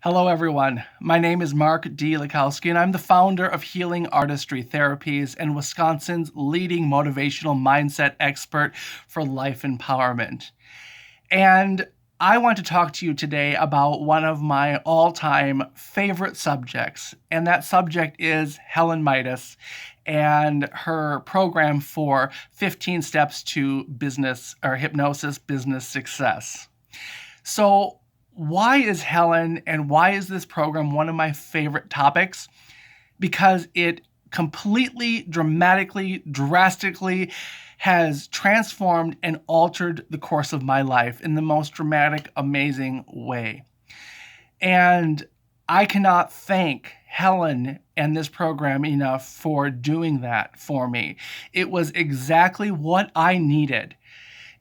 Hello, everyone. My name is Mark D. Lakowske, and I'm the founder of Healing Artistry Therapies and Wisconsin's leading motivational mindset expert for life empowerment. And I want to talk to you today about one of my all-time favorite subjects, and that subject is Helen Mitas and her program for 15 steps to business or hypnosis business success. So, why is Helen and why is this program one of my favorite topics? Because it completely, dramatically, drastically has transformed and altered the course of my life in the most dramatic, amazing way. And I cannot thank Helen and this program enough for doing that for me. It was exactly what I needed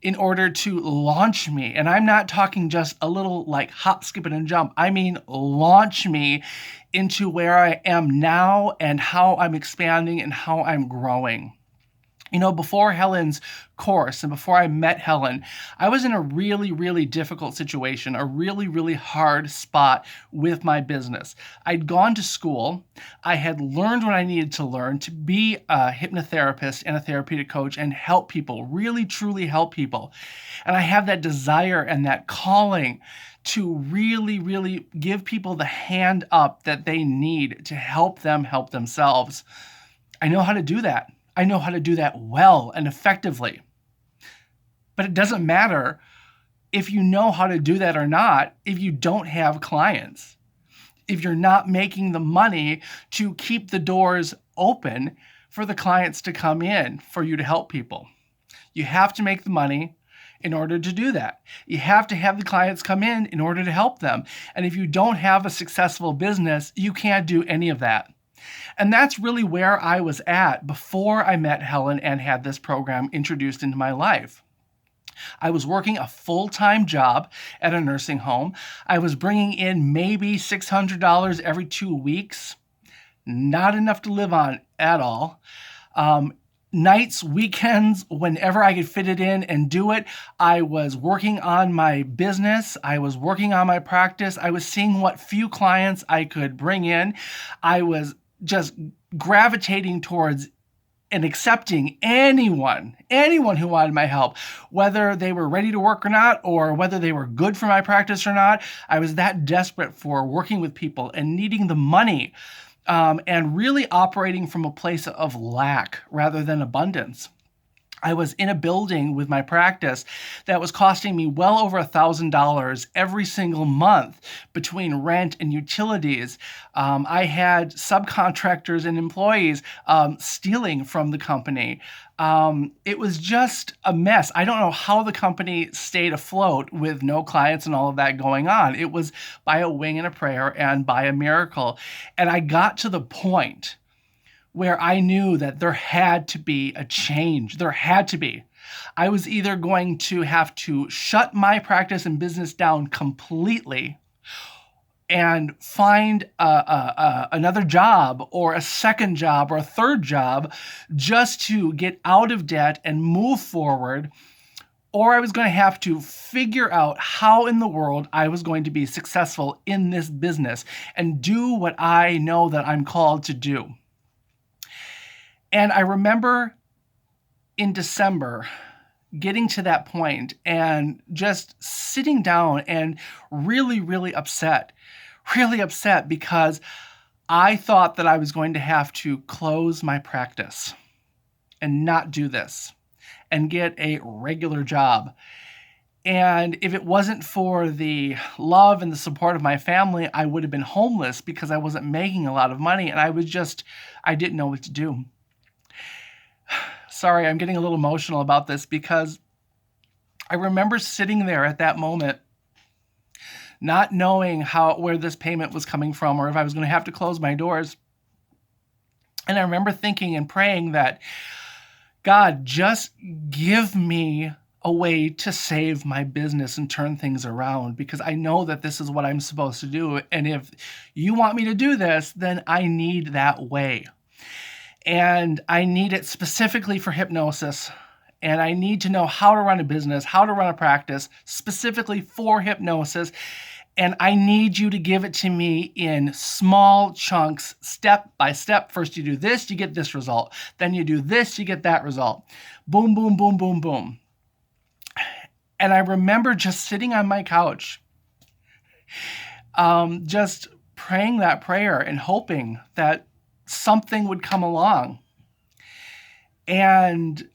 in order to launch me. And I'm not talking just a little like hop, skip, and jump. I mean, launch me into where I am now and how I'm expanding and how I'm growing. You know, before Helen's course and before I met Helen, I was in a really, really difficult situation, a really, really hard spot with my business. I'd gone to school. I had learned what I needed to learn to be a hypnotherapist and a therapeutic coach and help people, really, truly help people. And I have that desire and that calling to really, really give people the hand up that they need to help them help themselves. I know how to do that. I know how to do that well and effectively. But it doesn't matter if you know how to do that or not if you don't have clients, if you're not making the money to keep the doors open for the clients to come in for you to help people. You have to make the money in order to do that. You have to have the clients come in order to help them. And if you don't have a successful business, you can't do any of that. And that's really where I was at before I met Helen and had this program introduced into my life. I was working a full-time job at a nursing home. I was bringing in maybe $600 every 2 weeks. Not enough to live on at all. Nights, weekends, whenever I could fit it in and do it, I was working on my business. I was working on my practice. I was seeing what few clients I could bring in. I was just gravitating towards and accepting anyone who wanted my help, whether they were ready to work or not, or whether they were good for my practice or not. I was that desperate for working with people and needing the money, and really operating from a place of lack rather than abundance. I was in a building with my practice that was costing me well over $1,000 every single month between rent and utilities. I had subcontractors and employees stealing from the company. It was just a mess. I don't know how the company stayed afloat with no clients and all of that going on. It was by a wing and a prayer and by a miracle. And I got to the point where I knew that there had to be a change. There had to be. I was either going to have to shut my practice and business down completely and find another job or a second job or a third job just to get out of debt and move forward, or I was going to have to figure out how in the world I was going to be successful in this business and do what I know that I'm called to do. And I remember in December getting to that point and just sitting down and really, really upset because I thought that I was going to have to close my practice and not do this and get a regular job. And if it wasn't for the love and the support of my family, I would have been homeless because I wasn't making a lot of money and I didn't know what to do. Sorry, I'm getting a little emotional about this because I remember sitting there at that moment, not knowing where this payment was coming from or if I was going to have to close my doors. And I remember thinking and praying that, God, just give me a way to save my business and turn things around because I know that this is what I'm supposed to do. And if you want me to do this, then I need that way. And I need it specifically for hypnosis. And I need to know how to run a business, how to run a practice specifically for hypnosis. And I need you to give it to me in small chunks, step by step. First you do this, you get this result. Then you do this, you get that result. Boom, boom, boom, boom, boom. And I remember just sitting on my couch, just praying that prayer and hoping that something would come along. And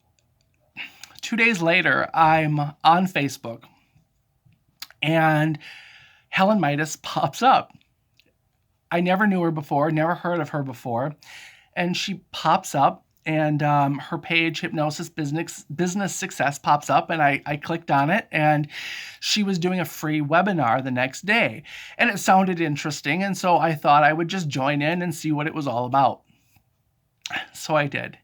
2 days later, I'm on Facebook, and Helen Mitas pops up. I never knew her before, never heard of her before. And she pops up, and her page, Hypnosis Business Success, pops up, and I clicked on it, and she was doing a free webinar the next day. And it sounded interesting, and so I thought I would just join in and see what it was all about. So I did.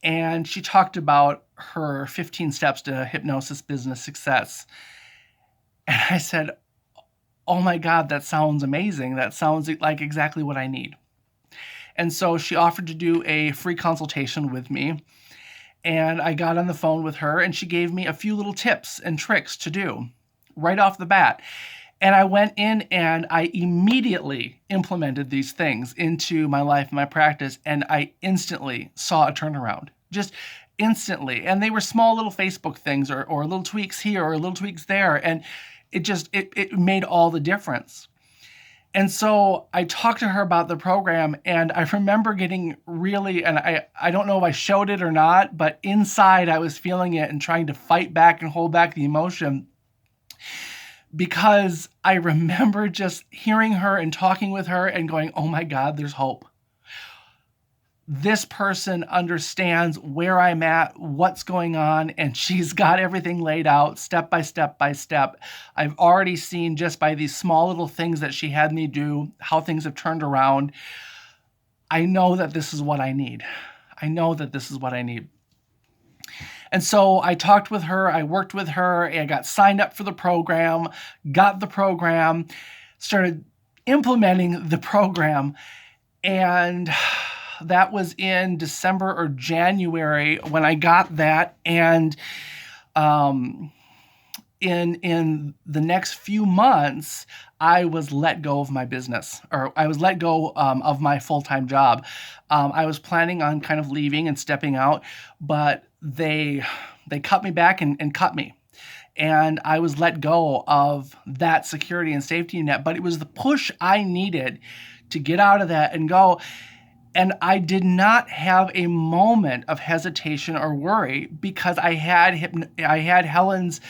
And she talked about her 15 steps to hypnosis business success. And I said, oh my God, that sounds amazing. That sounds like exactly what I need. And so she offered to do a free consultation with me. And I got on the phone with her, and she gave me a few little tips and tricks to do right off the bat. And I went in and I immediately implemented these things into my life and my practice, and I instantly saw a turnaround, just instantly. And they were small little Facebook things or little tweaks here or little tweaks there. And it made all the difference. And so I talked to her about the program, and I remember getting really, and I don't know if I showed it or not, but inside I was feeling it and trying to fight back and hold back the emotion, because I remember just hearing her and talking with her and going, oh my God, there's hope. This person understands where I'm at, what's going on, and she's got everything laid out step by step by step. I've already seen, just by these small little things that she had me do, how things have turned around. I know that this is what I need. I know that this is what I need. And so I talked with her, I worked with her, I got signed up for the program, got the program, started implementing the program, and that was in December or January when I got that. And in the next few months, I was let go of my business, or I was let go of my full-time job. I was planning on kind of leaving and stepping out, but they cut me back and cut me. And I was let go of that security and safety net, but it was the push I needed to get out of that and go. And I did not have a moment of hesitation or worry, because I had Helen's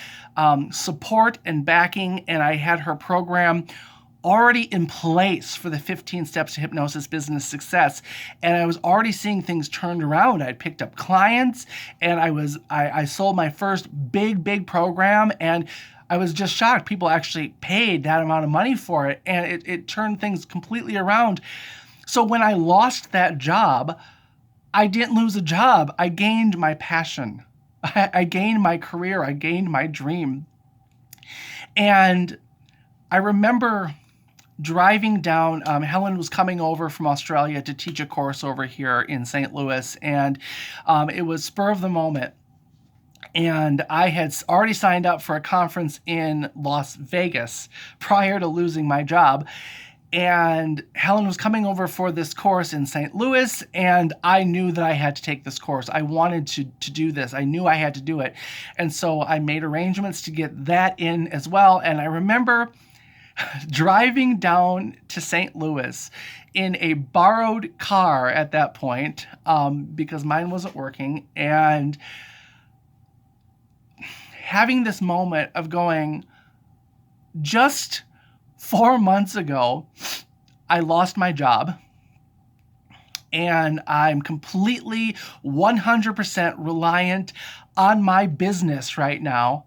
support and backing, and I had her program already in place for the 15 steps to hypnosis business success. And I was already seeing things turned around. I'd picked up clients, and I sold my first big program, and I was just shocked. People actually paid that amount of money for it, and it turned things completely around. So when I lost that job, I didn't lose a job. I gained my passion. I gained my career. I gained my dream. And I remember driving down, Helen was coming over from Australia to teach a course over here in St. Louis, and it was spur of the moment. And I had already signed up for a conference in Las Vegas prior to losing my job. And Helen was coming over for this course in St. Louis, and I knew that I had to take this course. I wanted to do this. I knew I had to do it. And so I made arrangements to get that in as well. And I remember driving down to St. Louis in a borrowed car at that point, because mine wasn't working, and having this moment of going, just 4 months ago, I lost my job, and I'm completely 100% reliant on my business right now.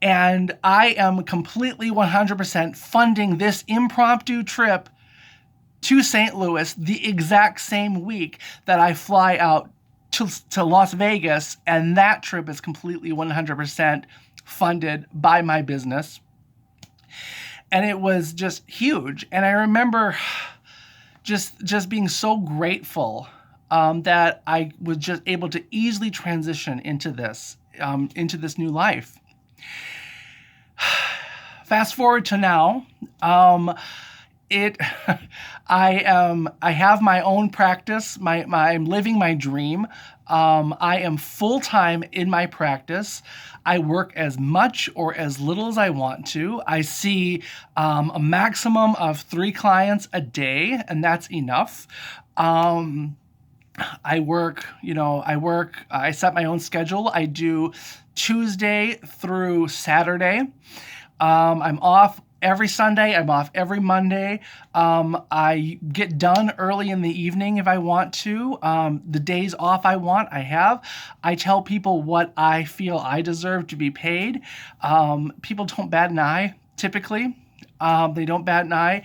And I am completely 100% funding this impromptu trip to St. Louis the exact same week that I fly out to Las Vegas. And that trip is completely 100% funded by my business. And it was just huge. And I remember just being so grateful that I was just able to easily transition into this new life. Fast forward to now. It, I have my own practice. I'm living my dream. I am full-time in my practice. I work as much or as little as I want to. I see a maximum of 3 clients a day, and that's enough. I set my own schedule. I do Tuesday through Saturday. I'm off every Sunday. I'm off every Monday. I get done early in the evening if I want to. The days off I have. I tell people what I feel I deserve to be paid. People don't bat an eye, typically. They don't bat an eye.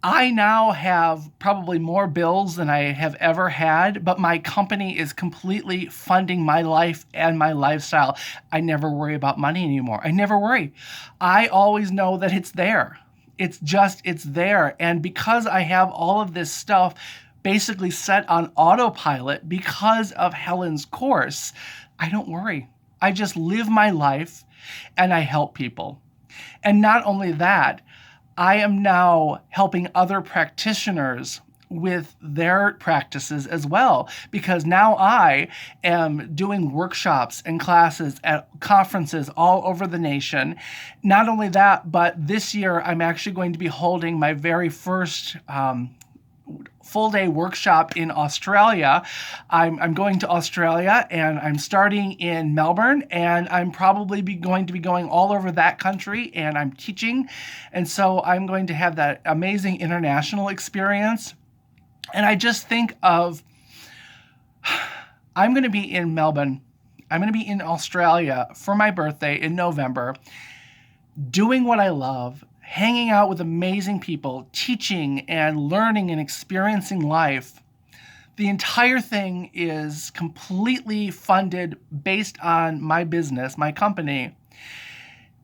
I now have probably more bills than I have ever had, but my company is completely funding my life and my lifestyle. I never worry about money anymore. I never worry. I always know that it's there. It's there. And because I have all of this stuff basically set on autopilot because of Helen's course, I don't worry. I just live my life and I help people. And not only that, I am now helping other practitioners with their practices as well, because now I am doing workshops and classes at conferences all over the nation. Not only that, but this year I'm actually going to be holding my very first full-day workshop in Australia. I'm going to Australia, and I'm starting in Melbourne, and I'm probably going to be going all over that country, and I'm teaching. And so I'm going to have that amazing international experience. And I just think of, I'm going to be in Melbourne. I'm going to be in Australia for my birthday in November, doing what I love, hanging out with amazing people, teaching and learning and experiencing life. The entire thing is completely funded based on my business, my company.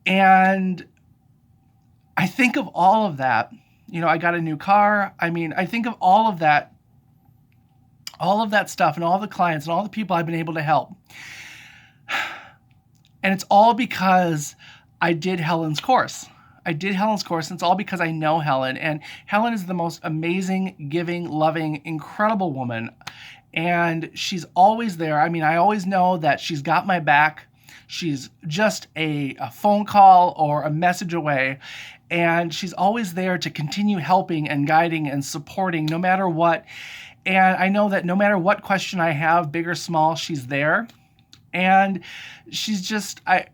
And I think of all of that. I got a new car. I think of all of that stuff and all the clients and all the people I've been able to help. And it's all because I did Helen's course. And it's all because I know Helen. And Helen is the most amazing, giving, loving, incredible woman. And she's always there. I always know that she's got my back. She's just a phone call or a message away. And she's always there to continue helping and guiding and supporting no matter what. And I know that no matter what question I have, big or small, she's there. And she's just, I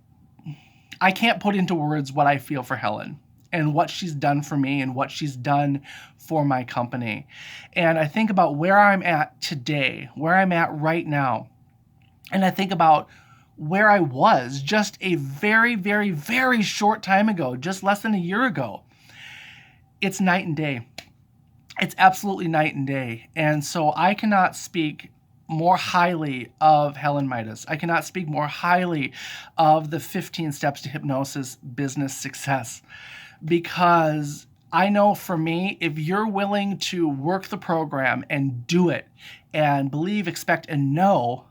can't put into words what I feel for Helen and what she's done for me and what she's done for my company. And I think about where I'm at today, where I'm at right now. And I think about where I was just a very, very, very short time ago, just less than a year ago. It's night and day. It's absolutely night and day. And so I cannot speak more highly of Helen Mitas. I cannot speak more highly of the 15 Steps to Hypnosis business success, because I know for me, if you're willing to work the program and do it and believe, expect, and know,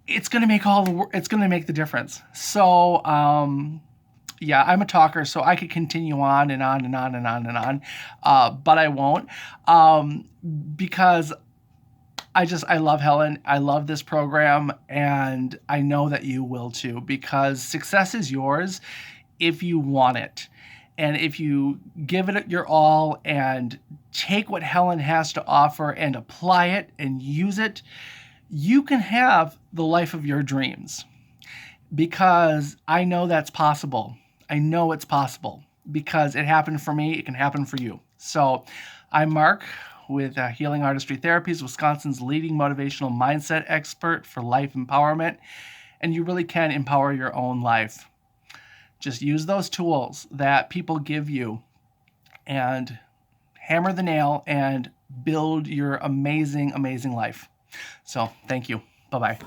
it's going to make the difference. So, yeah, I'm a talker, so I could continue on and on and on and on and on, but I won't, because I love Helen. I love this program, and I know that you will too, because success is yours if you want it. And if you give it your all and take what Helen has to offer and apply it and use it, you can have the life of your dreams. Because I know that's possible. I know it's possible because it happened for me. It can happen for you. So I'm Mark with Healing Artistry Therapies, Wisconsin's leading motivational mindset expert for life empowerment. And you really can empower your own life. Just use those tools that people give you and hammer the nail and build your amazing, amazing life. So thank you. Bye-bye.